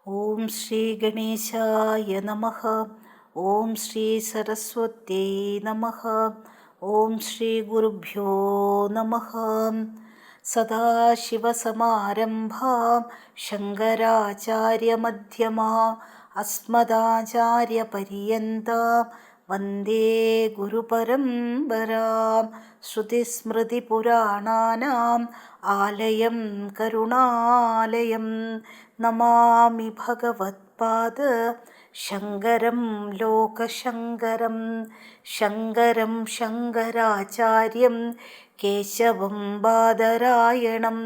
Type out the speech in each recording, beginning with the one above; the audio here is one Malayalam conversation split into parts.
ഓം ശ്രീ ഗണേശായ നമഃ. ഓം ശ്രീ സരസ്വത്യൈ നമഃ. ഓം ശ്രീ ഗുരുഭ്യോ നമഃ. സദാശിവസമാരംഭാം ശങ്കരാചാര്യമധ്യമാം അസ്മദാചാര്യപര്യന്താം വന്ദേ ഗുരുപരമ്പരാം. ശ്രുതിസ്മൃതിപുരാണാനാം ആലയം കരുണാലയം. നമാമി ഭഗവത്പാദ ശങ്കരം ലോകശങ്കരം. ശങ്കരം ശങ്കരാചാര്യം കേശവം ബാദരായണം.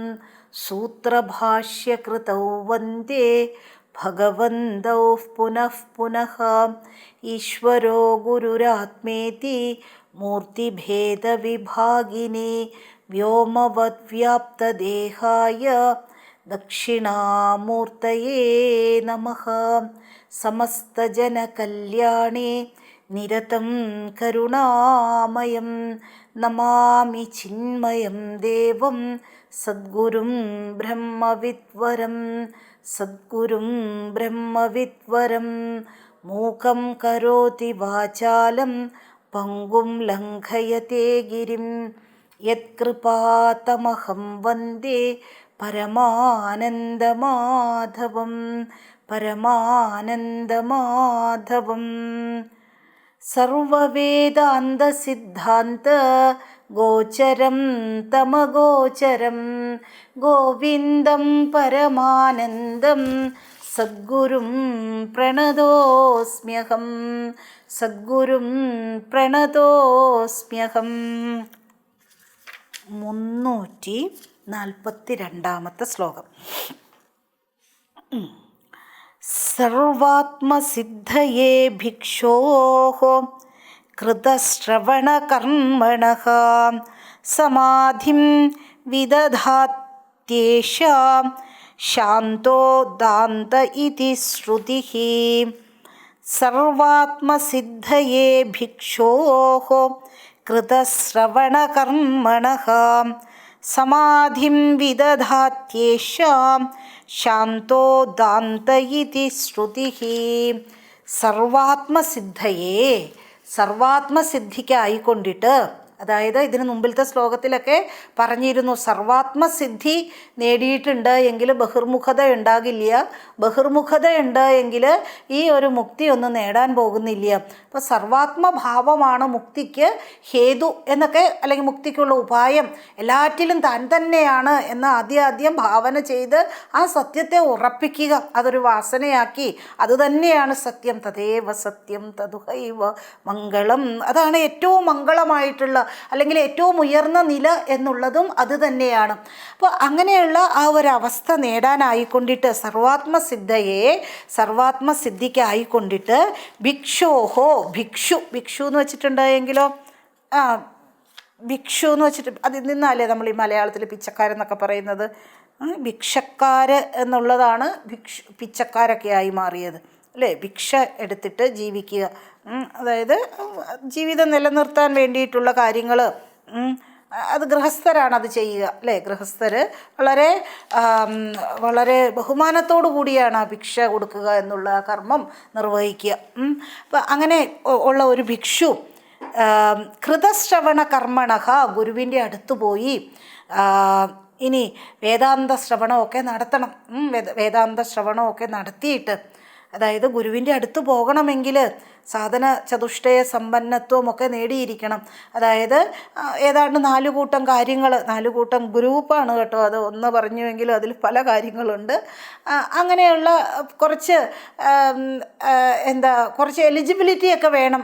സൂത്രഭാഷ്യകൃതൗ വന്ദേ ഭഗവന്തൗ പുനഃ പുനഃ. ഈശ്വരോ ഗുരുരാത്മേതി മൂർത്തിഭേദവിഭാഗിനി വ്യോമവദ്വ്യാപ്തദേഹായ ദക്ഷിണാമൂർത്തയേ നമഃ. സമസ്തജനകല്യാണേ നിരതം കരുണാമയം നമാമി ചിന്മയം ദേവം സദ്ഗുരും ബ്രഹ്മവിദ്വരം. സദ്ഗുരും ബ്രഹ്മവിദ്വരം. മൂകം കരോതി വാചാലം പങ്കും ലംഘയത്തെ ഗിരിം. യത്കൃപാതമഹം വന്ദേ പരമാനന്ദമാധവം. പരമാനന്ദമാധവം. സർവവേദാന്തസിദ്ധാന്ത ഗോചരം തമഗോചരം ഗോവിന്ദം പരമാനന്ദം സദ്ഗുരും പ്രണതോസ്മ്യഹം. സദ്ഗുരും പ്രണതോസ്മ്യഹം. 342 ശ്ലോകം. സർവാത്മസിദ്ധയേ ഭിക്ഷോഃ കൃതശ്രവണകർമ്മണഃ സമാധിം വിദധാത്യേഷാം ശാന്തോ ദാന്ത ഇതി ശ്രുതിഃ. സർവാത്മസിദ്ധയേ ഭിക്ഷോഃ കൃതശ്രവണകർമ്മണഃ സമാധിം വിദധാത്യേഷാം ശാന്തോ ദാന്ത ഇതി ശ്രുതിഃ. സർവാത്മസിദ്ധയേ, സർവാത്മസിദ്ധിക്കായിക്കൊണ്ടിട്ട്, അതായത് ഇതിന് മുമ്പിലത്തെ ശ്ലോകത്തിലൊക്കെ പറഞ്ഞിരുന്നു സർവാത്മസിദ്ധി നേടിയിട്ടുണ്ട് എങ്കിൽ ബഹിർമുഖത ഉണ്ടാകില്ല, ബഹിർമുഖത ഉണ്ട് എങ്കിൽ ഈ ഒരു മുക്തി ഒന്നും നേടാൻ പോകുന്നില്ല. അപ്പോൾ സർവാത്മഭാവമാണ് മുക്തിക്ക് ഹേതു എന്നൊക്കെ, അല്ലെങ്കിൽ മുക്തിക്കുള്ള ഉപായം എല്ലാറ്റിലും താൻ തന്നെയാണ് എന്ന് ആദ്യം ഭാവന ചെയ്ത് ആ സത്യത്തെ ഉറപ്പിക്കുക, അതൊരു വാസനയാക്കി. അതുതന്നെയാണ് സത്യം. തദേവ സത്യം തതുഹൈവ മംഗളം. അതാണ് ഏറ്റവും മംഗളമായിട്ടുള്ള, അല്ലെങ്കിൽ ഏറ്റവും ഉയർന്ന നില എന്നുള്ളതും അത് തന്നെയാണ്. അപ്പോൾ അങ്ങനെയുള്ള ആ ഒരവസ്ഥ നേടാനായിക്കൊണ്ടിട്ട് സർവാത്മസിദ്ധയെ, സർവാത്മസിദ്ധിക്കായിക്കൊണ്ടിട്ട് ഭിക്ഷോഹോ, ഭിക്ഷു, ഭിക്ഷു എന്ന് വെച്ചിട്ടുണ്ടെങ്കിലോ, ഭിക്ഷു എന്ന് വെച്ചിട്ട് അതിൽ നിന്നല്ലേ നമ്മൾ ഈ മലയാളത്തിൽ പിച്ചക്കാരെന്നൊക്കെ പറയുന്നത്. ഭിക്ഷക്കാർ എന്നുള്ളതാണ് പിച്ചക്കാരൊക്കെ ആയി മാറിയത് അല്ലേ. ഭിക്ഷ എടുത്തിട്ട് ജീവിക്കുക, അതായത് ജീവിതം നിലനിർത്താൻ വേണ്ടിയിട്ടുള്ള കാര്യങ്ങൾ, അത് ഗൃഹസ്ഥരാണ് അത് ചെയ്യുക അല്ലേ. ഗൃഹസ്ഥർ വളരെ വളരെ ബഹുമാനത്തോടു കൂടിയാണ് ആ ഭിക്ഷ കൊടുക്കുക എന്നുള്ള കർമ്മം നിർവഹിക്കുക. അപ്പം അങ്ങനെ ഉള്ള ഒരു ഭിക്ഷു കൃതശ്രവണ കർമ്മണഃ, ഗുരുവിൻ്റെ അടുത്ത് പോയി ഇനി വേദാന്ത ശ്രവണമൊക്കെ നടത്തണം. വേദാന്ത ശ്രവണമൊക്കെ നടത്തിയിട്ട് അതായത് ഗുരുവിൻ്റെ അടുത്ത് പോകണമെങ്കിൽ സാധന ചതുഷ്ടയ സമ്പന്നത്വമൊക്കെ നേടിയിരിക്കണം. അതായത് ഏതാണ്ട് 4 കൂട്ടം കാര്യങ്ങൾ, 4 കൂട്ടം ഗ്രൂപ്പാണ് കേട്ടോ, അത് ഒന്ന് പറഞ്ഞുവെങ്കിലും അതിൽ പല കാര്യങ്ങളുണ്ട്. അങ്ങനെയുള്ള കുറച്ച് കുറച്ച് എലിജിബിലിറ്റിയൊക്കെ വേണം.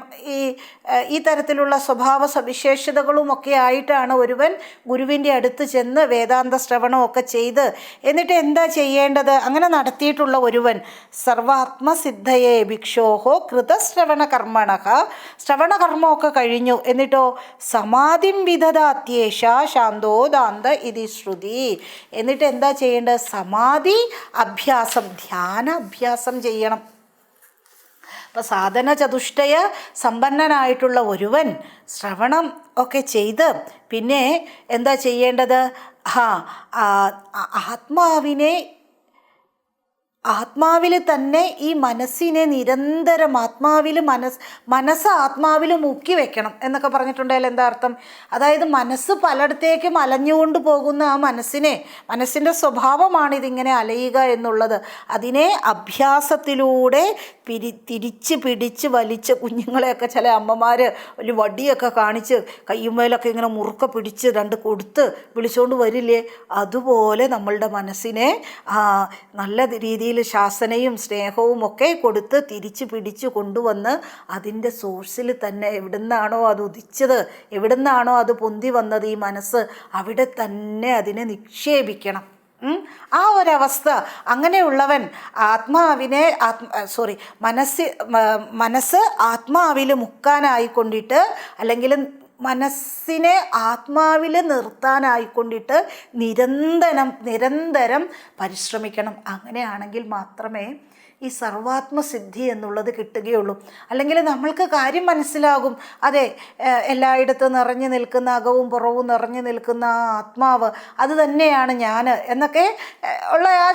ഈ തരത്തിലുള്ള സ്വഭാവ സവിശേഷതകളുമൊക്കെ ആയിട്ടാണ് ഒരുവൻ ഗുരുവിൻ്റെ അടുത്ത് ചെന്ന് വേദാന്ത ശ്രവണമൊക്കെ ചെയ്ത് എന്നിട്ട് എന്താ ചെയ്യേണ്ടത്? അങ്ങനെ നടത്തിയിട്ടുള്ള ഒരുവൻ സർവാത്മസിദ്ധയെ ഭിക്ഷോഹോ കൃതശ്രവണകർമ്മണ, ശ്രവണകർമ്മമൊക്കെ കഴിഞ്ഞു, എന്നിട്ടോ സമാധിം വിദധാത്യേഷ ശാന്തോ ദാന്ത ഇതി ശ്രുതി. എന്നിട്ട് എന്താ ചെയ്യേണ്ടത്? സമാധി അഭ്യാസം, ധ്യാന അഭ്യാസം ചെയ്യണം. അപ്പോൾ സാധന ചതുഷ്ടയ സമ്പന്നനായിട്ടുള്ള ഒരുവൻ ശ്രവണം ഒക്കെ ചെയ്ത് പിന്നെ എന്താ ചെയ്യേണ്ടത്? ആത്മാവിൽ തന്നെ ഈ മനസ്സിനെ നിരന്തരം മനസ്സ് ആത്മാവിൽ മുക്കി വെക്കണം എന്നൊക്കെ പറഞ്ഞിട്ടുണ്ടെങ്കിൽ എന്താ അർത്ഥം? അതായത് മനസ്സ് പലയിടത്തേക്കും അലഞ്ഞുകൊണ്ട് പോകുന്ന ആ മനസ്സിൻ്റെ സ്വഭാവമാണ് ഇതിങ്ങനെ അലയുക എന്നുള്ളത്. അതിനെ അഭ്യാസത്തിലൂടെ തിരിച്ച് പിടിച്ച് വലിച്ച്, കുഞ്ഞുങ്ങളെയൊക്കെ ചില അമ്മമാർ ഒരു വടിയൊക്കെ കാണിച്ച് കയ്യുമ്മേലൊക്കെ ഇങ്ങനെ മുറുക്ക പിടിച്ച് 2 കൊടുത്ത് വിളിച്ചുകൊണ്ട് വരില്ലേ, അതുപോലെ നമ്മളുടെ മനസ്സിനെ നല്ല രീതിയിൽ ശാസനയും സ്നേഹവും ഒക്കെ കൊടുത്ത് തിരിച്ച് പിടിച്ച് കൊണ്ടുവന്ന് അതിൻ്റെ സോഴ്സിൽ തന്നെ എവിടുന്നാണോ അത് ഉദിച്ചത്, എവിടുന്നാണോ അത് പൊന്തി വന്നത് ഈ മനസ്സ്, അവിടെ തന്നെ അതിനെ നിക്ഷേപിക്കണം. ആ ഒരവസ്ഥ. അങ്ങനെയുള്ളവൻ മനസ്സ് ആത്മാവിൽ മുക്കാനായിക്കൊണ്ടിട്ട്, അല്ലെങ്കിൽ മനസ്സിനെ ആത്മാവിൽ നിർത്താനായിക്കൊണ്ടിട്ട് നിരന്തരം പരിശ്രമിക്കണം. അങ്ങനെയാണെങ്കിൽ മാത്രമേ ഈ സർവാത്മസിദ്ധി എന്നുള്ളത് കിട്ടുകയുള്ളൂ. അല്ലെങ്കിൽ നമ്മൾക്ക് കാര്യം മനസ്സിലാകും, അതെ, എല്ലായിടത്തും നിറഞ്ഞു നിൽക്കുന്ന, അകവും പുറവും നിറഞ്ഞു നിൽക്കുന്ന ആ ആത്മാവ് അത് തന്നെയാണ് ഞാൻ എന്നൊക്കെ ഉള്ള ആ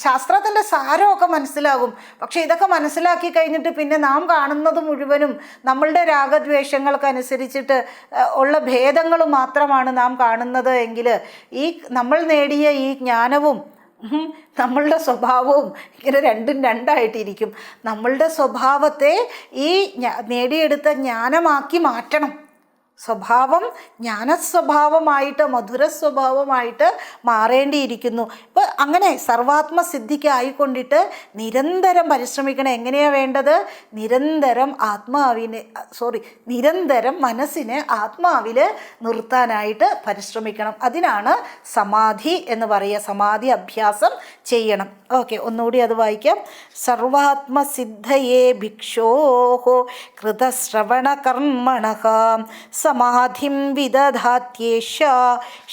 ശാസ്ത്രത്തിൻ്റെ സാരമൊക്കെ മനസ്സിലാകും. പക്ഷേ ഇതൊക്കെ മനസ്സിലാക്കി കഴിഞ്ഞിട്ട് പിന്നെ നാം കാണുന്നത് മുഴുവനും നമ്മളുടെ രാഗദ്വേഷങ്ങൾക്കനുസരിച്ചിട്ട് ഉള്ള ഭേദങ്ങൾ മാത്രമാണ് നാം കാണുന്നത് എങ്കിൽ ഈ നമ്മൾ നേടിയ ഈ ജ്ഞാനവും നമ്മളുടെ സ്വഭാവവും ഇങ്ങനെ രണ്ടും രണ്ടായിട്ടിരിക്കും. നമ്മളുടെ സ്വഭാവത്തെ ഈ നേടിയെടുത്ത ജ്ഞാനമാക്കി മാറ്റണം. സ്വഭാവം ജ്ഞാനസ്വഭാവമായിട്ട്, മധുര സ്വഭാവമായിട്ട് മാറേണ്ടിയിരിക്കുന്നു. ഇപ്പം അങ്ങനെ സർവാത്മസിദ്ധിക്കായിക്കൊണ്ടിട്ട് നിരന്തരം പരിശ്രമിക്കണം. എങ്ങനെയാണ് വേണ്ടത്? നിരന്തരം മനസ്സിനെ ആത്മാവിൽ നിർത്താനായിട്ട് പരിശ്രമിക്കണം. അതിനാണ് സമാധി എന്ന് പറയുക. സമാധി അഭ്യാസം ചെയ്യണം. ഓക്കെ, ഒന്നുകൂടി അത് വായിക്കാം. സർവാത്മസിദ്ധയേ ഭിക്ഷോഹോ കൃതശ്രവണകർമ്മണഃ സമാധിം വിദധാത്യേഷ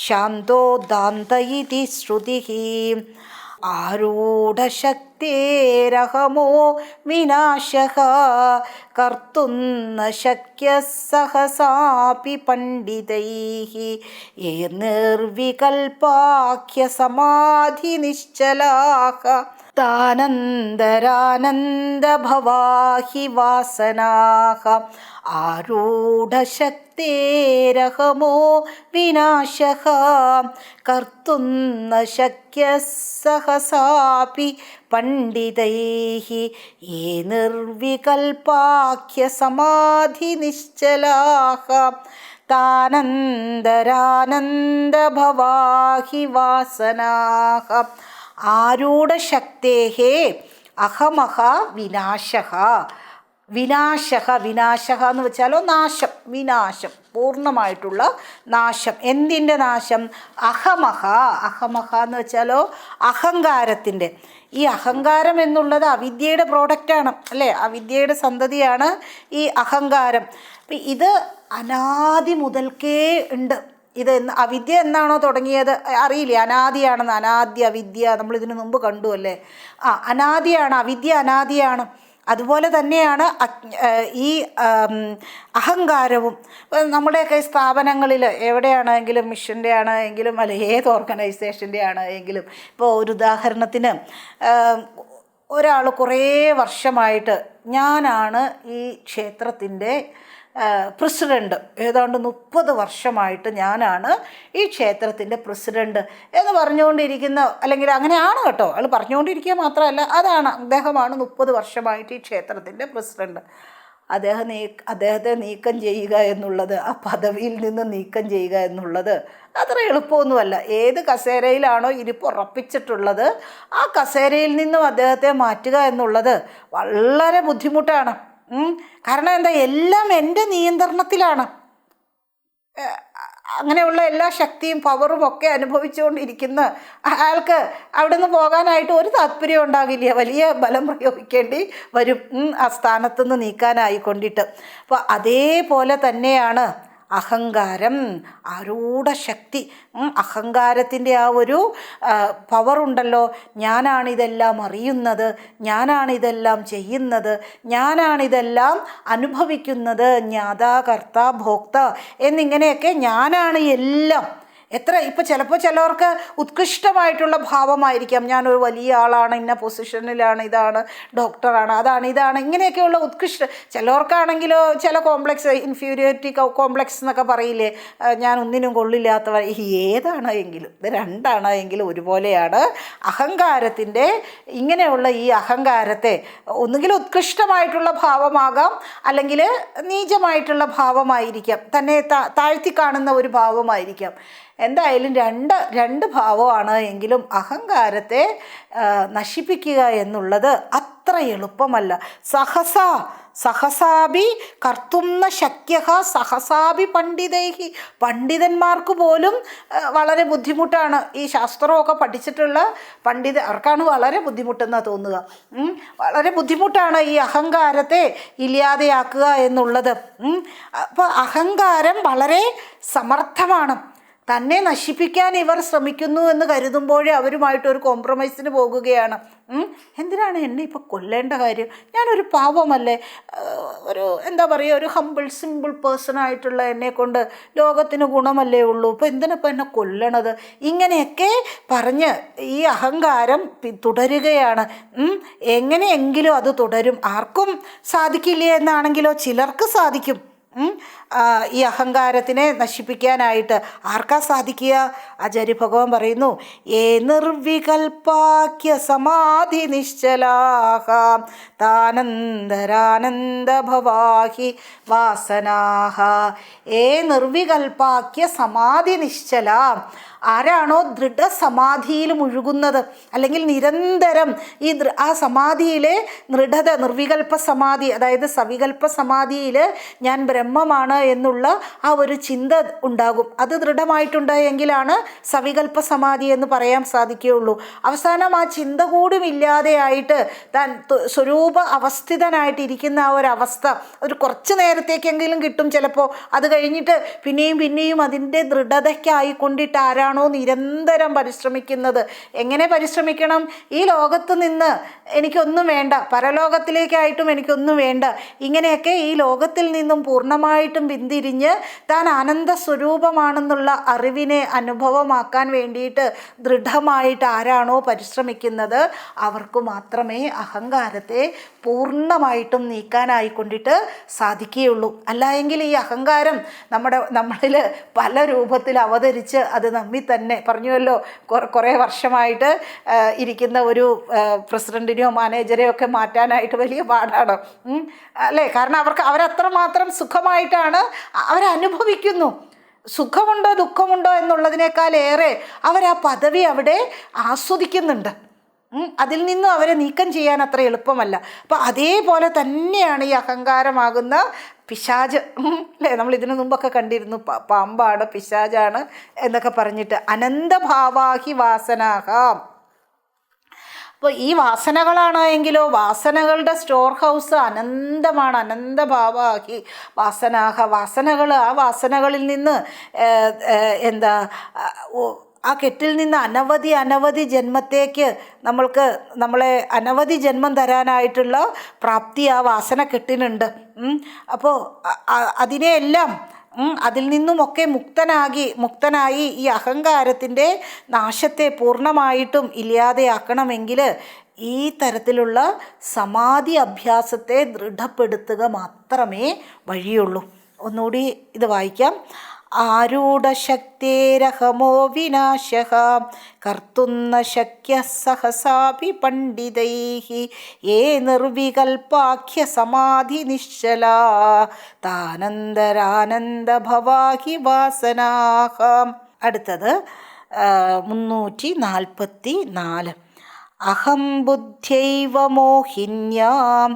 ശാന്തോ ദാന്ത ഇതി ശ്രുതിഃ. ആരൂഢശക്തേരഹമോ വിനാശഃ കർത്തും ന ശക്യഃ സഹസാപി പണ്ഡിതൈഃ യേ നിർവികൽപാഖ്യ സമാധി നിശ്ചലാഃ താനന്തരാനന്ദഭവാഹി വാസനാഃ. ആരൂഢശക്തേരഹമോ വിനാശഃ കർത്തും ന ശക്യഃ സഹസാപി പണ്ഡിതൈഃ യേ നിർവികൽപാഖ്യ സമാധി നിശ്ചലാഃ താനന്തരാനന്ദഭവാഹി വാസനാഃ. ആരൂഢശക്തേഃ അഹമഹ വിനാശഃ. വിനാശഃ എന്ന് വെച്ചാലോ നാശം, വിനാശം, പൂർണ്ണമായിട്ടുള്ള നാശം. എന്തിൻ്റെ നാശം? അഹമഹ എന്ന് വെച്ചാലോ അഹങ്കാരത്തിൻ്റെ. ഈ അഹങ്കാരം എന്നുള്ളത് അവിദ്യയുടെ പ്രോഡക്റ്റാണ് അല്ലേ? അവിദ്യയുടെ സന്തതിയാണ് ഈ അഹങ്കാരം. അപ്പം ഇത് അനാദി മുതൽക്കേ ഉണ്ട്. ഇത് അവിദ്യ എന്നാണോ തുടങ്ങിയത് അറിയില്ലേ? അനാദിയാണെന്ന്. അനാദ്യ അവിദ്യ നമ്മളിതിനു മുമ്പ് കണ്ടു അല്ലേ? അനാദിയാണ്, അവിദ്യ അനാദിയാണ്. അതുപോലെ തന്നെയാണ് ഈ അഹങ്കാരവും. നമ്മുടെയൊക്കെ സ്ഥാപനങ്ങളിൽ എവിടെയാണെങ്കിലും, മിഷൻ്റെ ആണെങ്കിലും അല്ല ഏത് ഓർഗനൈസേഷൻ്റെ ആണെങ്കിലും, ഇപ്പോൾ ഒരു ഉദാഹരണത്തിന് ഒരാൾ കുറേ വർഷമായിട്ട് ഞാനാണ് ഈ ക്ഷേത്രത്തിൻ്റെ പ്രസിഡൻറ്റ്, ഏതാണ്ട് 30 വർഷമായിട്ട് ഞാനാണ് ഈ ക്ഷേത്രത്തിൻ്റെ പ്രസിഡൻറ്റ് എന്ന് പറഞ്ഞുകൊണ്ടിരിക്കുന്ന, അല്ലെങ്കിൽ അങ്ങനെയാണ് കേട്ടോ, അയാൾ പറഞ്ഞുകൊണ്ടിരിക്കുക മാത്രമല്ല, അദ്ദേഹമാണ് 30 വർഷമായിട്ട് ഈ ക്ഷേത്രത്തിൻ്റെ പ്രസിഡൻറ്റ്. അദ്ദേഹത്തെ നീക്കം ചെയ്യുക എന്നുള്ളത്, ആ പദവിയിൽ നിന്ന് നീക്കം ചെയ്യുക എന്നുള്ളത് അത്ര എളുപ്പമൊന്നുമല്ല. ഏത് കസേരയിലാണോ ഇരിപ്പ് ഉറപ്പിച്ചിട്ടുള്ളത് ആ കസേരയിൽ നിന്നും അദ്ദേഹത്തെ മാറ്റുക എന്നുള്ളത് വളരെ ബുദ്ധിമുട്ടാണ്. കാരണം എന്താ, എല്ലാം എൻ്റെ നിയന്ത്രണത്തിലാണ്. അങ്ങനെയുള്ള എല്ലാ ശക്തിയും പവറും ഒക്കെ അനുഭവിച്ചുകൊണ്ടിരിക്കുന്ന അയാൾക്ക് അവിടെ നിന്ന് പോകാനായിട്ട് ഒരു താല്പര്യം ഉണ്ടാകില്ല. വലിയ ബലം പ്രയോഗിക്കേണ്ടി വരും ആ സ്ഥാനത്തുനിന്ന് നീക്കാനായിക്കൊണ്ടിട്ട്. അപ്പോൾ അതേപോലെ തന്നെയാണ് അഹങ്കാരം, ആരൂഢശക്തി. അഹങ്കാരത്തിൻ്റെ ആ ഒരു പവറുണ്ടല്ലോ, ഞാനാണിതെല്ലാം അറിയുന്നത്, ഞാനാണിതെല്ലാം ചെയ്യുന്നത്, ഞാനാണിതെല്ലാം അനുഭവിക്കുന്നത്, ജ്ഞാത കർത്ത ഭോക്ത എന്നിങ്ങനെയൊക്കെ ഞാനാണ് എല്ലാം. ഇപ്പോൾ ചിലപ്പോൾ ചിലവർക്ക് ഉത്കൃഷ്ടമായിട്ടുള്ള ഭാവമായിരിക്കാം, ഞാനൊരു വലിയ ആളാണ്, ഇന്ന പൊസിഷനിലാണ്, ഇതാണ് ഡോക്ടറാണ്, അതാണ് ഇതാണ്, ഇങ്ങനെയൊക്കെയുള്ള ചിലവർക്കാണെങ്കിലോ ചില കോംപ്ലക്സ്, ഇൻഫീരിയോറിറ്റി കോംപ്ലക്സ് എന്നൊക്കെ പറയില്ലേ, ഞാൻ ഒന്നിനും കൊള്ളില്ലാത്തവർ. ഏതാണ് എങ്കിലും, ഇത് രണ്ടാണ് എങ്കിലും ഒരുപോലെയാണ്. അഹങ്കാരത്തിൻ്റെ ഇങ്ങനെയുള്ള ഈ അഹങ്കാരത്തെ ഒന്നുകിൽ ഉത്കൃഷ്ടമായിട്ടുള്ള ഭാവമാകാം, അല്ലെങ്കിൽ നീചമായിട്ടുള്ള ഭാവമായിരിക്കാം, തന്നെ താഴ്ത്തി കാണുന്ന ഒരു ഭാവമായിരിക്കാം. എന്തായാലും രണ്ട് ഭാവമാണ് എങ്കിലും അഹങ്കാരത്തെ നശിപ്പിക്കുക എന്നുള്ളത് അത്ര എളുപ്പമല്ല. സഹസാഭി കർത്തുന്ന ശക്യ സഹസാഭി പണ്ഡിതൈഹി. പണ്ഡിതന്മാർക്ക് പോലും വളരെ ബുദ്ധിമുട്ടാണ്. ഈ ശാസ്ത്രമൊക്കെ പഠിച്ചിട്ടുള്ള അവർക്കാണ് വളരെ ബുദ്ധിമുട്ടെന്നാണ് തോന്നുക. വളരെ ബുദ്ധിമുട്ടാണ് ഈ അഹങ്കാരത്തെ ഇല്ലാതെയാക്കുക എന്നുള്ളത്. അപ്പോൾ അഹങ്കാരം വളരെ സമർത്ഥമാണ്. തന്നെ നശിപ്പിക്കാൻ ഇവർ ശ്രമിക്കുന്നു എന്ന് കരുതുമ്പോഴേ അവരുമായിട്ടൊരു കോംപ്രമൈസിന് പോകുകയാണ്. എന്തിനാണ് എന്നെ ഇപ്പോൾ കൊല്ലേണ്ട കാര്യം? ഞാനൊരു പാവമല്ലേ, എന്താ പറയുക, ഒരു സിമ്പിൾ പേഴ്സണായിട്ടുള്ള എന്നെക്കൊണ്ട് ലോകത്തിന് ഗുണമല്ലേ ഉള്ളൂ, ഇപ്പോൾ എന്തിനിപ്പോൾ എന്നെ കൊല്ലണത്? ഇങ്ങനെയൊക്കെ പറഞ്ഞ് ഈ അഹങ്കാരം തുടരുകയാണ്. എങ്ങനെയെങ്കിലും അത് തുടരും. ആർക്കും സാധിക്കില്ല എന്നാണെങ്കിലോ ചിലർക്ക് സാധിക്കും ഈ അഹങ്കാരത്തിനെ നശിപ്പിക്കാനായിട്ട്. ആർക്കാ സാധിക്കുക? ആചാര്യ ഭഗവാൻ പറയുന്നു, ഏ നിർവികൽപാക്യ സമാധി നിശ്ചലാഹ താനന്ദരാനന്ദഭവാഹി വാസനാഹ. ഏ നിർവികൽപാക്യ സമാധി നിശ്ചല. ആരാണോ ദൃഢസമാധിയിൽ മുഴുകുന്നത്, അല്ലെങ്കിൽ നിരന്തരം ആ സമാധിയിലെ നിർവികൽപ്പ സമാധി, അതായത് സവികൽപ്പ സമാധിയിൽ ഞാൻ ബ്രഹ്മമാണ് എന്നുള്ള ആ ഒരു ചിന്ത ഉണ്ടാകും. അത് ദൃഢമായിട്ടുണ്ട് എങ്കിലാണ് സവികൽപ്പ സമാധി എന്ന് പറയാൻ സാധിക്കുകയുള്ളൂ. അവസാനം ആ ചിന്ത കൂടും ഇല്ലാതെയായിട്ട് താൻ സ്വരൂപ അവസ്ഥിതനായിട്ടിരിക്കുന്ന ആ ഒരവസ്ഥ ഒരു കുറച്ച് നേരത്തേക്കെങ്കിലും കിട്ടും ചിലപ്പോൾ. അത് കഴിഞ്ഞിട്ട് പിന്നെയും അതിൻ്റെ ദൃഢതയ്ക്കായിക്കൊണ്ടിട്ട് ആരാണോ നിരന്തരം പരിശ്രമിക്കുന്നത്. എങ്ങനെ പരിശ്രമിക്കണം? ഈ ലോകത്ത് നിന്ന് എനിക്കൊന്നും വേണ്ട, പരലോകത്തിലേക്കായിട്ടും എനിക്കൊന്നും വേണ്ട, ഇങ്ങനെയൊക്കെ ഈ ലോകത്തിൽ നിന്നും പൂർണ്ണമായിട്ടും പിന്തിരിഞ്ഞ് താൻ ആനന്ദ സ്വരൂപമാണെന്നുള്ള അറിവിനെ അനുഭവമാക്കാൻ വേണ്ടിയിട്ട് ദൃഢമായിട്ട് ആരാണോ പരിശ്രമിക്കുന്നത് അവർക്ക് മാത്രമേ അഹങ്കാരത്തെ പൂർണ്ണമായിട്ടും നീക്കാനായിക്കൊണ്ടിട്ട് സാധിക്കുകയുള്ളൂ. അല്ല എങ്കിൽ ഈ അഹങ്കാരം നമ്മളിൽ പല രൂപത്തിൽ അവതരിച്ച് അത് നമ്മിൽ തന്നെ, പറഞ്ഞുവല്ലോ, കുറേ വർഷമായിട്ട് ഇരിക്കുന്ന ഒരു പ്രസിഡൻറ്റിനെയോ മാനേജരെയോ ഒക്കെ മാറ്റാനായിട്ട് വലിയ പാടാണ് അല്ലേ? കാരണം അവരത്രമാത്രം സുഖമായിട്ടാണ് അവരനുഭവിക്കുന്നു. സുഖമുണ്ടോ ദുഃഖമുണ്ടോ എന്നുള്ളതിനേക്കാളേറെ അവർ ആ പദവി അവിടെ ആസ്വദിക്കുന്നുണ്ട്. അതിൽ നിന്നും അവരെ നീക്കം ചെയ്യാൻ അത്ര എളുപ്പമല്ല. അപ്പോൾ അതേപോലെ തന്നെയാണ് ഈ അഹങ്കാരമാകുന്ന പിശാച് അല്ലേ? നമ്മൾ ഇതിനു മുമ്പൊക്കെ കണ്ടിരുന്നു, പാമ്പാണ്, പിശാചാണ് എന്നൊക്കെ പറഞ്ഞിട്ട്. അനന്തഭാവാഹി വാസനാഹ. അപ്പോൾ ഈ വാസനകളാണ് എങ്കിലോ വാസനകളുടെ സ്റ്റോർ ഹൗസ് അനന്തമാണ്. അനന്തഭാവാഹി വാസനാഹ. വാസനകൾ, ആ വാസനകളിൽ നിന്ന് ആ കെട്ടിൽ നിന്ന് അനവധി ജന്മത്തേക്ക് നമ്മളെ അനവധി ജന്മം തരാനായിട്ടുള്ള പ്രാപ്തി ആ വാസന കെട്ടിനുണ്ട്. അപ്പോൾ അതിനെയെല്ലാം അതിൽ നിന്നുമൊക്കെ മുക്തനായി ഈ അഹങ്കാരത്തിൻ്റെ നാശത്തെ പൂർണ്ണമായിട്ടും ഇല്ലാതെയാക്കണമെങ്കിൽ ഈ തരത്തിലുള്ള സമാധി അഭ്യാസത്തെ ദൃഢപ്പെടുത്തുക മാത്രമേ വഴിയുള്ളൂ. ഒന്നുകൂടി ഇത് വായിക്കാം. ആരൂഢശക്തേരഹമോ വിനാശഃ കർത്തുന്ന ശക്യ സഹസാപി പണ്ഡിതൈഃ യേ നിർവികൽപാഖ്യ സമാധി നിശ്ചലാ താനന്തരാനന്ദഭവാഹി വാസനാഃ. അടുത്തത് 344. അഹം ബുദ്ധ്യൈവ മോഹിന്യാം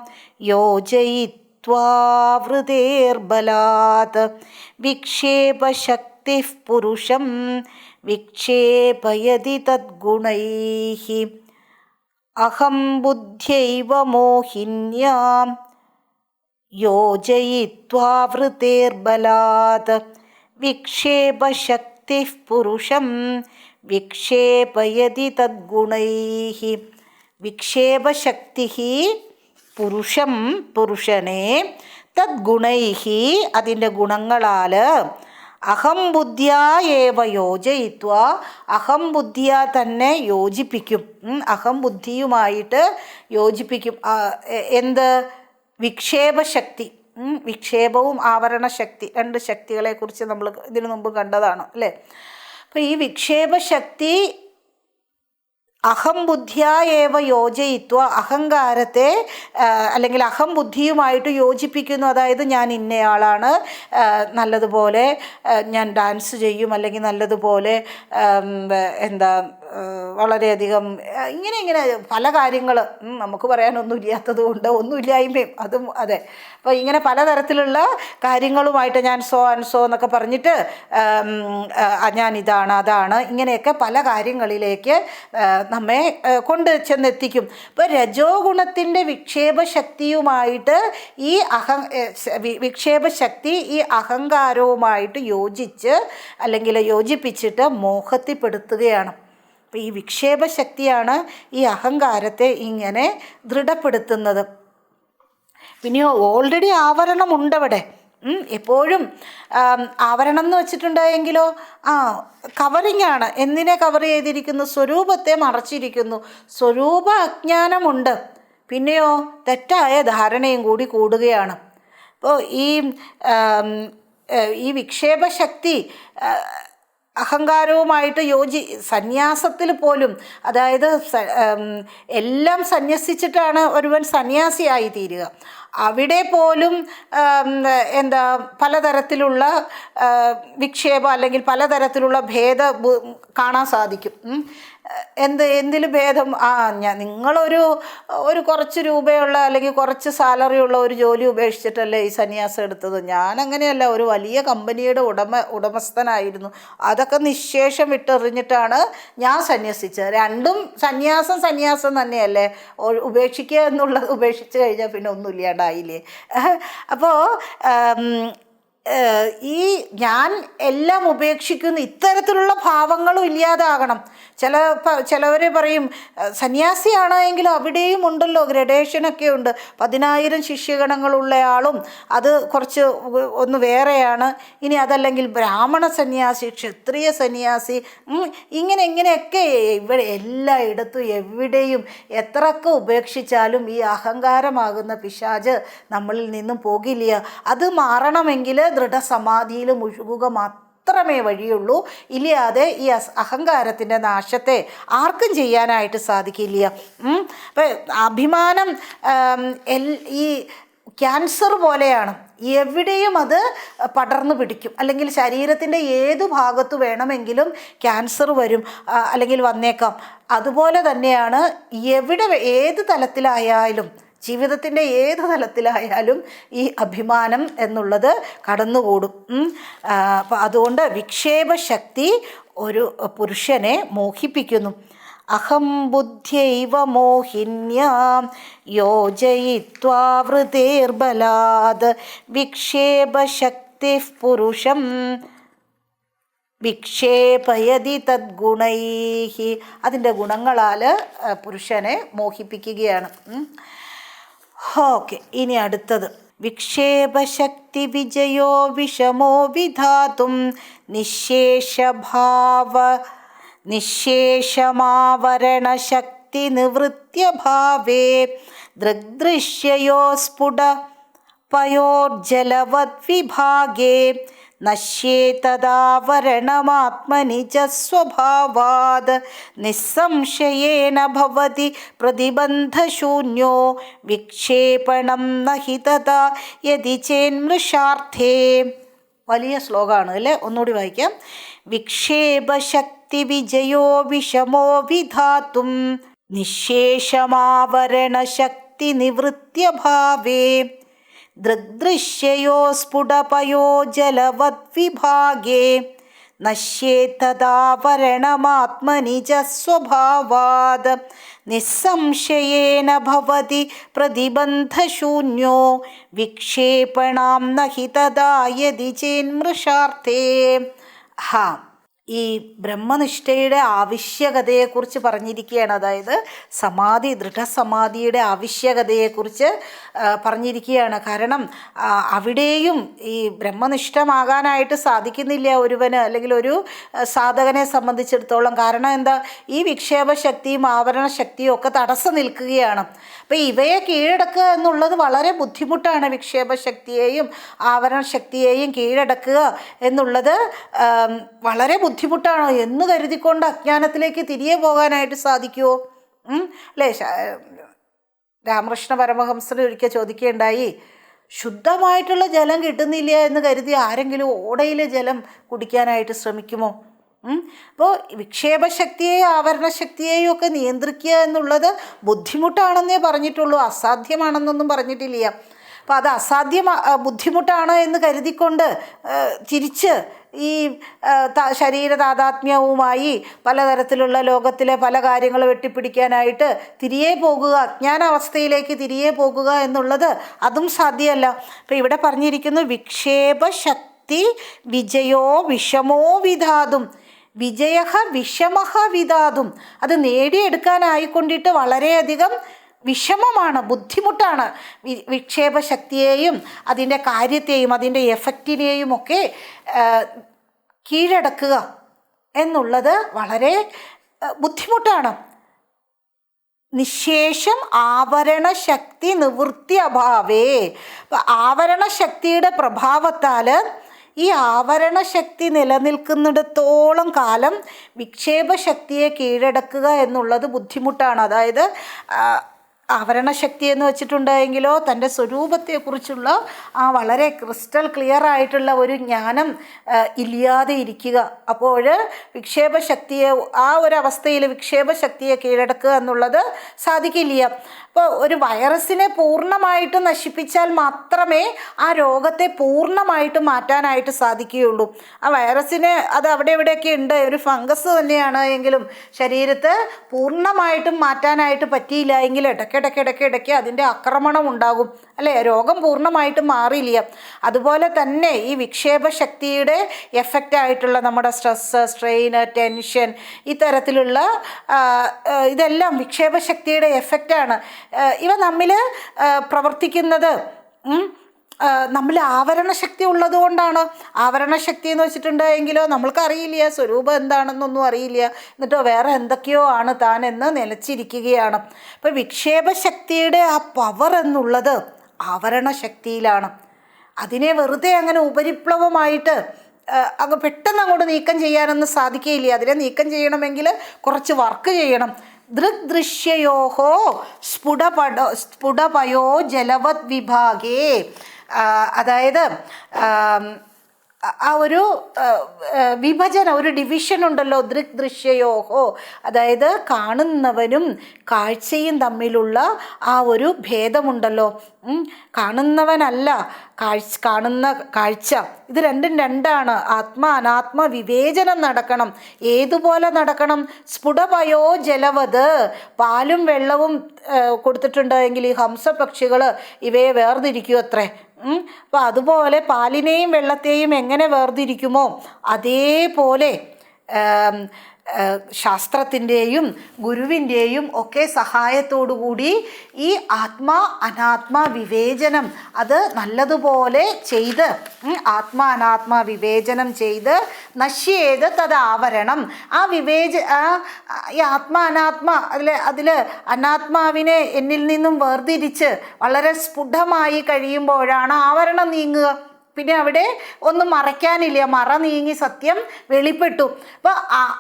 യോജയിത്വാ വൃതേർബലാത് വിക്ഷേപശക്തിഃ പുരുഷം വിക്ഷേപയതി തദ്ഗുണൈഃ. അഹം ബുദ്ധ്യൈവ മോഹിന്യാം യോജയിത്വാ വൃതേർബലാത് വിക്ഷേപശക്തിഃ പുരുഷം വിക്ഷേപയതി തദ്ഗുണൈഃ. വിക്ഷേപശക്തി പുരുഷം പുരുഷനെ തദ്ഗുണൈഃ അതിൻ്റെ ഗുണങ്ങളാൽ അഹം ബുദ്ധ്യാ ഏവ യോജയിത്വ അഹം ബുദ്ധിയാ തന്നെ യോജിപ്പിക്കും. അഹം ബുദ്ധിയുമായിട്ട് യോജിപ്പിക്കും. എന്ത്? വിക്ഷേപശക്തി. വിക്ഷേപവും ആവരണശക്തി, രണ്ട് ശക്തികളെക്കുറിച്ച് നമ്മൾ ഇതിനു മുമ്പ് കണ്ടതാണ് അല്ലേ. അപ്പോൾ ഈ വിക്ഷേപശക്തി അഹം ബുദ്ധ്യാ ഏവ യോജയിത്വ അഹങ്കാരത്തെ അല്ലെങ്കിൽ അഹം ബുദ്ധിയുമായിട്ട് യോജിപ്പിക്കുന്നു. അതായത് ഞാൻ ഇന്നയാളാണ്, നല്ലതുപോലെ ഞാൻ ഡാൻസ് ചെയ്യും, അല്ലെങ്കിൽ നല്ലതുപോലെ വളരെയധികം ഇങ്ങനെ പല കാര്യങ്ങൾ നമുക്ക് പറയാനൊന്നും ഇല്ലാത്തത് കൊണ്ട് ഒന്നുമില്ലായ്മയും അതും അതെ. അപ്പോൾ ഇങ്ങനെ പലതരത്തിലുള്ള കാര്യങ്ങളുമായിട്ട് ഞാൻ സോ ആൻഡ് സോ എന്നൊക്കെ പറഞ്ഞിട്ട് ഞാൻ ഇതാണ് അതാണ് ഇങ്ങനെയൊക്കെ പല കാര്യങ്ങളിലേക്ക് നമ്മെ കൊണ്ട് ചെന്നെത്തിക്കും. ഇപ്പോൾ രജോ ഗുണത്തിൻ്റെ വിക്ഷേപശക്തിയുമായിട്ട് ഈ വിക്ഷേപശക്തി ഈ അഹങ്കാരവുമായിട്ട് യോജിച്ച് അല്ലെങ്കിൽ യോജിപ്പിച്ചിട്ട് മോഹത്തിൽപ്പെടുത്തുകയാണ്. അപ്പോൾ ഈ വിക്ഷേപശക്തിയാണ് ഈ അഹങ്കാരത്തെ ഇങ്ങനെ ദൃഢപ്പെടുത്തുന്നത്. പിന്നെയോ ഓൾറെഡി ആവരണമുണ്ടവിടെ. എപ്പോഴും ആവരണം എന്ന് വെച്ചിട്ടുണ്ടെങ്കിലോ കവറിങ് ആണ്. എന്തിനെ കവർ ചെയ്തിരിക്കുന്നു? സ്വരൂപത്തെ മറച്ചിരിക്കുന്നു. സ്വരൂപ അജ്ഞാനമുണ്ട്. പിന്നെയോ തെറ്റായ ധാരണയും കൂടി കൂടുകയാണ്. അപ്പോൾ ഈ വിക്ഷേപശക്തി അഹങ്കാരവുമായിട്ട് സന്യാസത്തിൽ പോലും, അതായത് എല്ലാം സന്യസിച്ചിട്ടാണ് ഒരുവൻ സന്യാസിയായി തീരുക. അവിടെ പോലും പലതരത്തിലുള്ള വിക്ഷേപം അല്ലെങ്കിൽ പലതരത്തിലുള്ള കാണാൻ സാധിക്കും. എന്തിൽ ഭേദം? നിങ്ങളൊരു കുറച്ച് രൂപയുള്ള അല്ലെങ്കിൽ കുറച്ച് സാലറി ഉള്ള ഒരു ജോലി ഉപേക്ഷിച്ചിട്ടല്ലേ ഈ സന്യാസം എടുത്തത്. ഞാനങ്ങനെയല്ല, ഒരു വലിയ കമ്പനിയുടെ ഉടമസ്ഥനായിരുന്നു. അതൊക്കെ നിശേഷം വിട്ടെറിഞ്ഞിട്ടാണ് ഞാൻ സന്യസിച്ചത്. രണ്ടും സന്യാസം തന്നെയല്ലേ. ഉപേക്ഷിക്കുക എന്നുള്ളത് ഉപേക്ഷിച്ച് കഴിഞ്ഞാൽ പിന്നെ ഒന്നും ഇല്ലാണ്ടായില്ലേ. അപ്പോൾ ഈ ഞാൻ എല്ലാം ഉപേക്ഷിക്കുന്നു, ഇത്തരത്തിലുള്ള ഭാവങ്ങളും ഇല്ലാതാകണം. ചിലവർ പറയും സന്യാസിയാണെങ്കിലും അവിടെയും ഉണ്ടല്ലോ ഗ്രഡേഷനൊക്കെ ഉണ്ട്. 10,000 ശിഷ്യഗണങ്ങളുള്ള ആളും അത് കുറച്ച് ഒന്ന് വേറെയാണ്. ഇനി അതല്ലെങ്കിൽ ബ്രാഹ്മണ സന്യാസി, ക്ഷത്രിയ സന്യാസി, ഇങ്ങനെയൊക്കെ ഇവിടെ എല്ലായിടത്തും എവിടെയും എത്രയൊക്കെ ഉപേക്ഷിച്ചാലും ഈ അഹങ്കാരമാകുന്ന പിശാച് നമ്മളിൽ നിന്നും പോകില്ല. അത് മാറണമെങ്കിൽ ദൃഢസമാധിയിൽ മുഴുകുക മാത്രമേ വഴിയുള്ളൂ. ഇല്ലാതെ ഈ അഹങ്കാരത്തിൻ്റെ നാശത്തെ ആർക്കും ചെയ്യാനായിട്ട് സാധിക്കില്ല. അപ്പം അഭിമാനം ഈ ക്യാൻസർ പോലെയാണ്. എവിടെയും അത് പടർന്നു പിടിക്കും. അല്ലെങ്കിൽ ശരീരത്തിൻ്റെ ഏതു ഭാഗത്ത് വേണമെങ്കിലും ക്യാൻസർ വരും അല്ലെങ്കിൽ വന്നേക്കാം. അതുപോലെ തന്നെയാണ് ഏത് തലത്തിലായാലും, ജീവിതത്തിൻ്റെ ഏത് തലത്തിലായാലും ഈ അഭിമാനം എന്നുള്ളത് കടന്നുകൂടും. അപ്പം അതുകൊണ്ട് വിക്ഷേപശക്തി ഒരു പുരുഷനെ മോഹിപ്പിക്കുന്നു. അഹം ബുദ്ധ്യൈവ മോഹിന്യാം യോജയിത്വാ വൃതേർബലാത് വിക്ഷേപശക്തിഃ പുരുഷം വിക്ഷേപയതി തദ്ഗുണൈഃ. അതിൻ്റെ ഗുണങ്ങളാൽ പുരുഷനെ മോഹിപ്പിക്കുകയാണ്. ഓക്കെ, ഇനി അടുത്തത് വിക്ഷേപശക്തി വിജയോ വിഷമോ വിധാതും നിശേഷമാവരണശക്തി നിവൃത്യഭാവേ ദൃഗ്ദൃശ്യയോ സ്ഫുടപയോർജലവദ്വിഭാഗേ നശ്യേതദാവരണമാത്മനി ച സ്വഭാവാത് നിസ്സംശയേന ഭവതി പ്രതിബന്ധശൂന്യോ വിക്ഷേപണം നഹി തഥാ യദി ചേന്മൃഷാർത്ഥേ. വലിയ ശ്ലോകമാണ് അല്ലേ, ഒന്നുകൂടി വായിക്കാം. വിക്ഷേപശക്തി വിജയോ വിഷമോ വിധാതും നിശേഷമാവരണശക്തി നിവൃത്യഭാവേ ദൃഗ്ദൃശ്യയോ സ്ഫുടപയോ ജലവദ്വിഭാഗേ നശ്യേതദാവരണമാത്മനി ച സ്വഭാവാത് നിസ്സംശയേന ഭവതി പ്രതിബന്ധശൂന്യോ വിക്ഷേപണം നഹി തഥാ യദി ചേന്മൃഷാർത്ഥേ. ഈ ബ്രഹ്മനിഷ്ഠയുടെ ആവശ്യകതയെക്കുറിച്ച് പറഞ്ഞിരിക്കുകയാണ്. അതായത് സമാധി, ദൃഢസമാധിയുടെ ആവശ്യകതയെക്കുറിച്ച് പറഞ്ഞിരിക്കുകയാണ്. കാരണം അവിടെയും ഈ ബ്രഹ്മനിഷ്ഠമാകാനായിട്ട് സാധിക്കുന്നില്ല ഒരുവന്, അല്ലെങ്കിൽ ഒരു സാധകനെ സംബന്ധിച്ചിടത്തോളം. കാരണം എന്താ, ഈ വിക്ഷേപശക്തിയും ആവരണശക്തിയും ഒക്കെ തടസ്സം നിൽക്കുകയാണ്. അപ്പോൾ ഇവയെ കീഴടക്കുക എന്നുള്ളത് വളരെ ബുദ്ധിമുട്ടാണ്. വിക്ഷേപശക്തിയെയും ആവരണശക്തിയെയും കീഴടക്കുക എന്നുള്ളത് വളരെ ബുദ്ധിമുട്ടാണോ എന്ന് കരുതിക്കൊണ്ട് അജ്ഞാനത്തിലേക്ക് തിരികെ പോകാനായിട്ട് സാധിക്കുമോ? അല്ലേ? രാമകൃഷ്ണ പരമഹംസർ ഒരിക്കൽ ചോദിക്കുകയുണ്ടായി, ശുദ്ധമായിട്ടുള്ള ജലം കിട്ടുന്നില്ല എന്ന് കരുതി ആരെങ്കിലും ഓടയിലെ ജലം കുടിക്കാനായിട്ട് ശ്രമിക്കുമോ? അപ്പോൾ വിക്ഷേപശക്തിയെയും ആവരണശക്തിയെയും ഒക്കെ നിയന്ത്രിക്കുക എന്നുള്ളത് ബുദ്ധിമുട്ടാണെന്നേ പറഞ്ഞിട്ടുള്ളൂ, അസാധ്യമാണെന്നൊന്നും പറഞ്ഞിട്ടില്ല. അപ്പോൾ അത് ബുദ്ധിമുട്ടാണ് എന്ന് കരുതിക്കൊണ്ട് തിരിച്ച് ഈ ശരീര താതാത്മ്യവുമായി പലതരത്തിലുള്ള ലോകത്തിലെ പല കാര്യങ്ങൾ വെട്ടിപ്പിടിക്കാനായിട്ട് തിരികെ പോകുക, അജ്ഞാനാവസ്ഥയിലേക്ക് തിരികെ പോകുക എന്നുള്ളത് അതും സാധ്യമല്ല. അപ്പോൾ ഇവിടെ പറഞ്ഞിരിക്കുന്നു വിക്ഷേപശക്തി വിജയോ വിഷമോ വിധാതും. വിജയ വിഷമഃ വിധാതും. അത് നേടിയെടുക്കാനായിക്കൊണ്ടിട്ട് വളരെയധികം വിഷമമാണ്, ബുദ്ധിമുട്ടാണ്. വിക്ഷേപശക്തിയെയും അതിൻ്റെ കാര്യത്തെയും അതിൻ്റെ എഫക്റ്റിനെയും ഒക്കെ കീഴടക്കുക എന്നുള്ളത് വളരെ ബുദ്ധിമുട്ടാണ്. നിശേഷം ആവരണശക്തി നിവൃത്തി അഭാവേ. ആവരണശക്തിയുടെ പ്രഭാവത്താൽ ഈ ആവരണശക്തി നിലനിൽക്കുന്നിടത്തോളം കാലം വിക്ഷേപശക്തിയെ കീഴടക്കുക എന്നുള്ളത് ബുദ്ധിമുട്ടാണ്. അതായത് ആവരണശക്തി എന്ന് വെച്ചിട്ടുണ്ടെങ്കിലോ തൻ്റെ സ്വരൂപത്തെക്കുറിച്ചുള്ള ആ വളരെ ക്രിസ്റ്റൽ ക്ലിയർ ആയിട്ടുള്ള ഒരു ജ്ഞാനം ഇല്ലാതെ ഇരിക്കുക. അപ്പോൾ വിക്ഷേപശക്തിയെ, ആ ഒരു അവസ്ഥയിൽ വിക്ഷേപശക്തിയെ കീഴടക്കുക എന്നുള്ളത് സാധിക്കില്ല. അപ്പോൾ ഒരു വൈറസിനെ പൂർണ്ണമായിട്ട് നശിപ്പിച്ചാൽ മാത്രമേ ആ രോഗത്തെ പൂർണ്ണമായിട്ട് മാറ്റാനായിട്ട് സാധിക്കുകയുള്ളൂ. ആ വൈറസിന് അത് അവിടെ ഇവിടെയൊക്കെ ഉണ്ട്, ഒരു ഫംഗസ് തന്നെയാണ് എങ്കിലും ശരീരത്തെ പൂർണ്ണമായിട്ടും മാറ്റാനായിട്ട് പറ്റിയില്ല എങ്കിൽ ഇടയ്ക്കിടയ്ക്ക് അതിൻ്റെ ആക്രമണം ഉണ്ടാകും, അല്ലേ? രോഗം പൂർണ്ണമായിട്ടും മാറിയില്ല. അതുപോലെ തന്നെ ഈ വിക്ഷേപശക്തിയുടെ എഫക്റ്റ് ആയിട്ടുള്ള നമ്മുടെ സ്ട്രെസ്സ്, സ്ട്രെയിന്, ടെൻഷൻ, ഇത്തരത്തിലുള്ള ഇതെല്ലാം വിക്ഷേപശക്തിയുടെ എഫക്റ്റാണ്. ഇവ നമ്മിൽ പ്രവർത്തിക്കുന്നത് നമ്മൾ ആവരണശക്തി ഉള്ളത് കൊണ്ടാണ്. ആവരണശക്തി എന്ന് വെച്ചിട്ടുണ്ടെങ്കിലോ നമ്മൾക്കറിയില്ല, സ്വരൂപം എന്താണെന്നൊന്നും അറിയില്ല, എന്നിട്ടോ വേറെ എന്തൊക്കെയോ ആണ് താൻ എന്ന് നിലച്ചിരിക്കുകയാണ്. അപ്പോൾ വിക്ഷേപശക്തിയുടെ ആ പവർ എന്നുള്ളത് ആവരണശക്തിയിലാണ്. അതിനെ വെറുതെ അങ്ങനെ ഉപരിപ്ലവമായിട്ട് പെട്ടെന്ന് അങ്ങോട്ട് നീക്കം ചെയ്യാനൊന്നും സാധിക്കുകയില്ല. അതിനെ നീക്കം ചെയ്യണമെങ്കിൽ കുറച്ച് വർക്ക് ചെയ്യണം. ദൃഗ്ദൃശ്യയോഹോ സ്ഫുടപയോ ജലവത് വിഭാഗേ. അതായത് ആ ഒരു വിഭജനം, ഒരു ഡിവിഷൻ ഉണ്ടല്ലോ, ദൃഗ്ദൃശ്യയോഹോ. അതായത് കാണുന്നവനും കാഴ്ചയും തമ്മിലുള്ള ആ ഒരു ഭേദമുണ്ടല്ലോ. കാണുന്നവനല്ല കാണുന്ന കാഴ്ച, ഇത് രണ്ടും രണ്ടാണ്. ആത്മ അനാത്മ വിവേചനം നടക്കണം. ഏതുപോലെ നടക്കണം? സ്ഫുടപയോ ജലവത്. പാലും വെള്ളവും കൊടുത്തിട്ടുണ്ടെങ്കിൽ ഈ ഹംസപക്ഷികൾ ഇവയെ വേർതിരിക്കും അത്രേ. അപ്പോൾ അതുപോലെ പാലിനെയും വെള്ളത്തെയും എങ്ങനെ വേർതിരിക്കുമോ അതേപോലെ ശാസ്ത്രത്തിൻ്റെയും ഗുരുവിൻ്റെയും ഒക്കെ സഹായത്തോടുകൂടി ഈ ആത്മാ അനാത്മ വിവേചനം അത് നല്ലതുപോലെ ചെയ്ത് ആത്മാ വിവേചനം ചെയ്ത് നശ്യേത് തദാവരണം ഈ ആത്മാ അനാത്മ അതിൽ അനാത്മാവിനെ എന്നിൽ നിന്നും വേർതിരിച്ച് വളരെ സ്ഫുടമായി കഴിയുമ്പോഴാണ് ആവരണം നീങ്ങുക. പിന്നെ അവിടെ ഒന്നും മറയ്ക്കാനില്ല, മറ നീങ്ങി സത്യം വെളിപ്പെട്ടു. അപ്പോൾ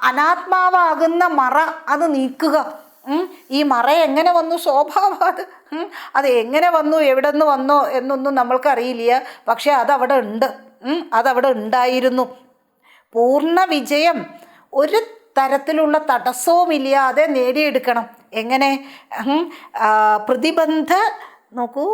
അനാത്മാവാകുന്ന മറ അത് നീക്കുക. ഈ മറ എങ്ങനെ വന്നു? സ്വഭാവം അത് എങ്ങനെ വന്നു, എവിടെ നിന്ന് വന്നോ എന്നൊന്നും നമ്മൾക്കറിയില്ല. പക്ഷെ അതവിടെ ഉണ്ട്, അതവിടെ ഉണ്ടായിരുന്നു. പൂർണ്ണ വിജയം ഒരു തരത്തിലുള്ള തടസ്സവുമില്ലാതെ നേടിയെടുക്കണം. എങ്ങനെ? പ്രതിബന്ധ നോക്കൂ,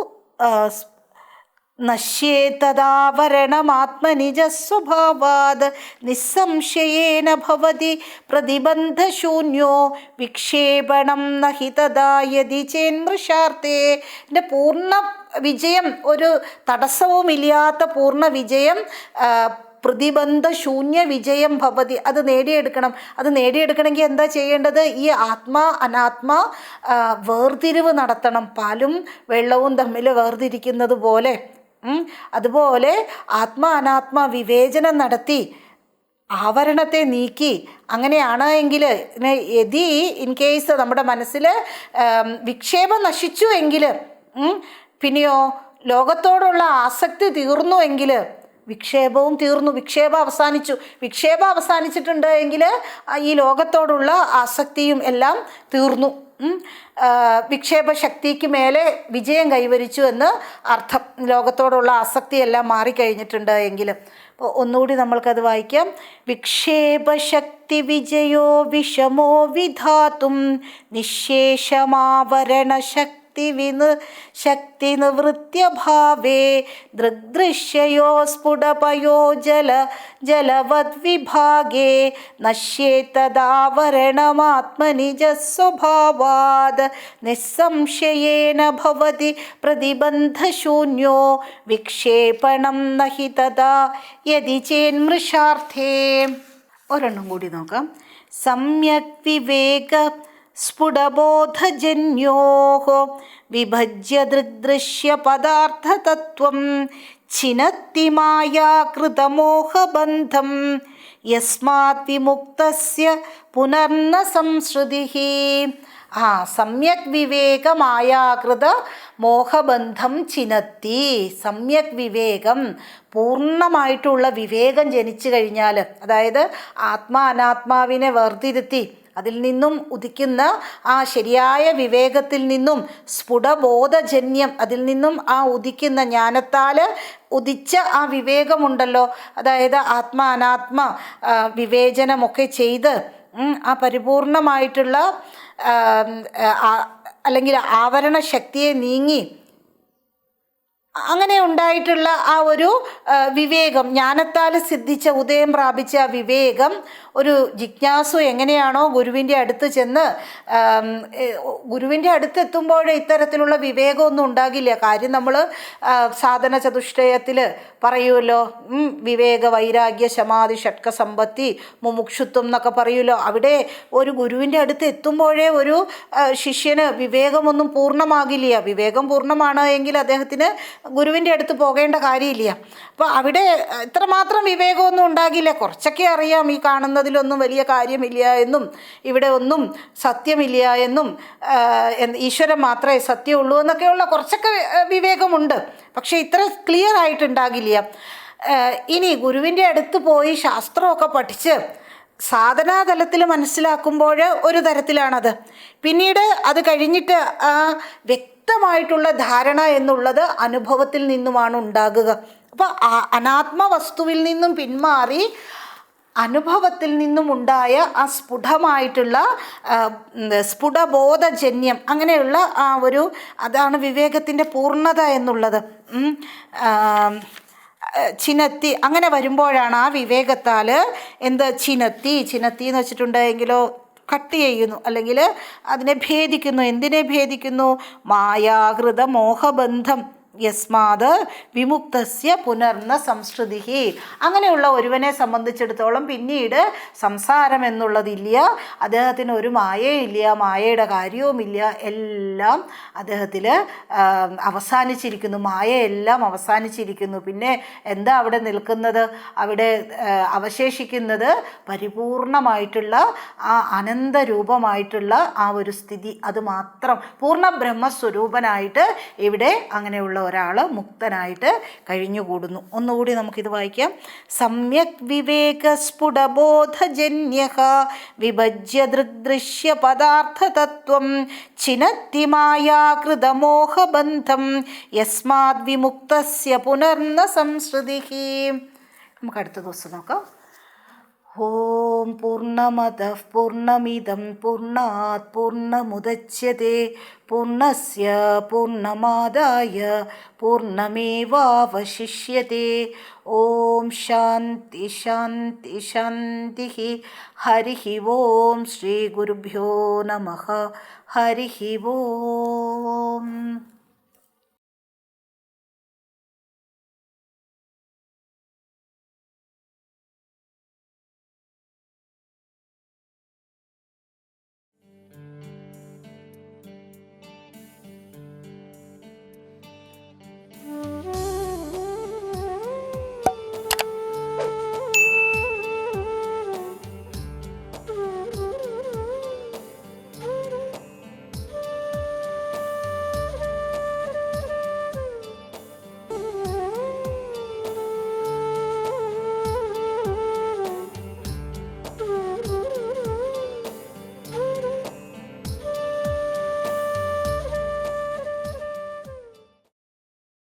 നശ്യേതദാവരണമാത്മനിജസ്വഭാവാത് നിസ്സംശയേന ഭവതി പ്രതിബന്ധശൂന്യോ വിക്ഷേപണം നഹി തദാ യദി ചേന്മൃഷാർത്ഥേ. എൻ്റെ പൂർണ്ണ വിജയം, ഒരു തടസ്സവുമില്ലാത്ത പൂർണ്ണ വിജയം, പ്രതിബന്ധശൂന്യ വിജയം ഭവതി, അത് നേടിയെടുക്കണം. അത് നേടിയെടുക്കണമെങ്കിൽ എന്താ ചെയ്യേണ്ടത്? ഈ ആത്മാ അനാത്മ വേർതിരിവ് നടത്തണം. പാലും വെള്ളവും തമ്മിൽ വേർതിരിക്കുന്നത് പോലെ അതുപോലെ ആത്മാ അനാത്മ വിവേചനം നടത്തി ആവരണത്തെ നീക്കി, അങ്ങനെയാണ് എങ്കിൽ യതി ഇൻ കേസ് നമ്മുടെ മനസ്സിൽ വിക്ഷേപം നശിച്ചു എങ്കിൽ, പിന്നെയോ ലോകത്തോടുള്ള ആസക്തി തീർന്നു എങ്കിൽ, വിക്ഷേപവും തീർന്നു, വിക്ഷേപം അവസാനിച്ചിട്ടുണ്ട് എങ്കിൽ ഈ ലോകത്തോടുള്ള ആസക്തിയും എല്ലാം തീർന്നു. വിക്ഷേപശക്തിക്ക് മേലെ വിജയം കൈവരിച്ചു എന്ന് അർത്ഥം. ലോകത്തോടുള്ള ആസക്തിയെല്ലാം മാറിക്കഴിഞ്ഞിട്ടുണ്ട് എങ്കിൽ. അപ്പോൾ ഒന്നുകൂടി നമ്മൾക്കത് വായിക്കാം. വിക്ഷേപശക്തി വിജയോ വിഷമോ വിധാതും നിശേഷമാവരണശക്തി ശക്തി നിവൃത്യഭാവേ ദൃഗ്ദൃശ്യയോ സ്ഫുടപയോ ജലവദ്വിഭാഗേ നശ്യേതദാവരണമാത്മനിജസ്വഭാവാത് നിസ്സംശയേന ഭവതി പ്രതിബന്ധശൂന്യോ വിക്ഷേപണം നഹി തദാ യദി ചേന്മൃഷാർത്ഥേ. ഒരെണ്ണം കൂടി നോക്കാം. സമ്യക് വിവേക സ്ഫുടബോധജന്യോഃ വിഭജ്യ ദൃഗ്ദൃശ്യ പദാർത്ഥതത്വം ഛിനത്തി മായാകൃതമോഹബന്ധം യസ്മാത് വിമുക്തസ്യ പുനർന സംശ്രുതിഃ. സമ്യക് വിവേകമായാകൃത മോഹബന്ധം ചിനത്തി. സമ്യക് വിവേകം, പൂർണ്ണമായിട്ടുള്ള വിവേകം ജനിച്ചു കഴിഞ്ഞാൽ, അതായത് ആത്മാ അനാത്മാവിനെ വേർതിരുത്തി അതിൽ നിന്നും ഉദിക്കുന്ന ആ ശരിയായ വിവേകത്തിൽ നിന്നും സ്ഫുടബോധജന്യം, അതിൽ നിന്നും ആ ഉദിക്കുന്ന ജ്ഞാനത്താൽ ഉദിച്ച ആ വിവേകമുണ്ടല്ലോ, അതായത് ആത്മാ അനാത്മ വിവേചനമൊക്കെ ചെയ്ത് ആ പരിപൂർണമായിട്ടുള്ള അല്ലെങ്കിൽ ആവരണ ശക്തിയെ നീങ്ങി അങ്ങനെ ഉണ്ടായിട്ടുള്ള ആ ഒരു വിവേകം, ജ്ഞാനത്താൽ സിദ്ധിച്ച ഉദയം പ്രാപിച്ച ആ വിവേകം, ഒരു ജിജ്ഞാസു എങ്ങനെയാണോ ഗുരുവിൻ്റെ അടുത്ത് ചെന്ന് ഗുരുവിൻ്റെ അടുത്തെത്തുമ്പോൾ ഇത്തരത്തിലുള്ള വിവേകമൊന്നും ഉണ്ടാകില്ല. കാര്യം നമ്മൾ സാധന ചതുഷ്ടയത്തിൽ പറയുമല്ലോ, വിവേക വൈരാഗ്യ ശമാധി ഷട്ക സമ്പത്തി മുമുക്ഷുത്വം എന്നൊക്കെ പറയുമല്ലോ. അവിടെ ഒരു ഗുരുവിൻ്റെ അടുത്ത് എത്തുമ്പോഴേ ഒരു ശിഷ്യന് വിവേകമൊന്നും പൂർണ്ണമാകില്ല. വിവേകം പൂർണ്ണമാണ് എങ്കിൽ അദ്ദേഹത്തിന് ഗുരുവിൻ്റെ അടുത്ത് പോകേണ്ട കാര്യമില്ല. അപ്പോൾ അവിടെ ഇത്രമാത്രം വിവേകമൊന്നും ഉണ്ടാകില്ല. കുറച്ചൊക്കെ അറിയാം, ഈ കാണുന്നതിലൊന്നും വലിയ കാര്യമില്ല എന്നും ഇവിടെ ഒന്നും സത്യമില്ല എന്നും ഈശ്വരൻ മാത്രമേ സത്യമുള്ളൂ എന്നൊക്കെയുള്ള കുറച്ചൊക്കെ വിവേകമുണ്ട്. പക്ഷേ ഇത്ര ക്ലിയർ ആയിട്ടുണ്ടാകില്ല. ഇനി ഗുരുവിൻ്റെ അടുത്ത് പോയി ശാസ്ത്രമൊക്കെ പഠിച്ച് സാധനാതലത്തിൽ മനസ്സിലാക്കുമ്പോൾ ഒരു തരത്തിലാണത്. പിന്നീട് അത് കഴിഞ്ഞിട്ട് ആ വ്യക്തമായിട്ടുള്ള ധാരണ എന്നുള്ളത് അനുഭവത്തിൽ നിന്നുമാണ് ഉണ്ടാകുക. അപ്പോൾ അനാത്മ വസ്തുവിൽ നിന്നും പിന്മാറി അനുഭവത്തിൽ നിന്നും ഉണ്ടായ ആ സ്ഫുടമായിട്ടുള്ള സ്ഫുടബോധജന്യം, അങ്ങനെയുള്ള ആ ഒരു അതാണ് വിവേകത്തിൻ്റെ പൂർണ്ണത എന്നുള്ളത്. ചിനത്തി അങ്ങനെ വരുമ്പോഴാണ് ആ വിവേകത്താൽ ചിനത്തി എന്ന് വെച്ചിട്ടുണ്ടെങ്കിലോ കട്ട് ചെയ്യുന്നു, അല്ലെങ്കിൽ അതിനെ ഭേദിക്കുന്നു. എന്തിനെ ഭേദിക്കുന്നു? മായാകൃത മോഹബന്ധം, യസ്മാത് വിമുക്തസ്യ പുനർന സംസ്കൃതി. അങ്ങനെയുള്ള ഒരുവനെ സംബന്ധിച്ചിടത്തോളം പിന്നീട് സംസാരം എന്നുള്ളതില്ല, അദ്ദേഹത്തിന് ഒരു മായയില്ല, മായയുടെ കാര്യവുമില്ല, എല്ലാം അദ്ദേഹത്തിൽ അവസാനിച്ചിരിക്കുന്നു, മായയെല്ലാം അവസാനിച്ചിരിക്കുന്നു. പിന്നെ എന്താ അവിടെ നിൽക്കുന്നത്? അവിടെ അവശേഷിക്കുന്നത് പരിപൂർണമായിട്ടുള്ള ആ അനന്തരൂപമായിട്ടുള്ള ആ ഒരു സ്ഥിതി, അത് മാത്രം. പൂർണ്ണ ബ്രഹ്മസ്വരൂപനായിട്ട് ഇവിടെ അങ്ങനെയുള്ള ഒരാൾ മുക്തനായിട്ട് കഴിഞ്ഞുകൂടുന്നു. ഒന്നുകൂടി നമുക്കിത് വായിക്കാം. സമ്യക് വിവേകസ്ഫുടബോധജന്യഃ വിഭജ്യ ദൃഗ്ദൃശ്യ പദാർത്ഥതത്വം ചിനത്തി മായാകൃതമോഹബന്ധം യസ്മാത് വിമുക്തസ്യ പുനർന സംസ്കൃതിഃ. നമുക്ക് അടുത്ത ദിവസം നോക്കാം. ഓം പൂർണ്ണമദഃ പൂർണ്ണമിദം പൂർണ്ണാത് പൂർണ്ണമുദച്യത്തെ പൂർണ്ണസ്യ പൂർണ്ണമാദായ പൂർണ്ണമേവാവശിഷ്യത്തെ. ഓം ശാന്തി ശാന്തി ശാന്തി. ഹരി ഓം. ശ്രീ ഗുരുഭ്യോ നമഃ. ഹരി ഓം.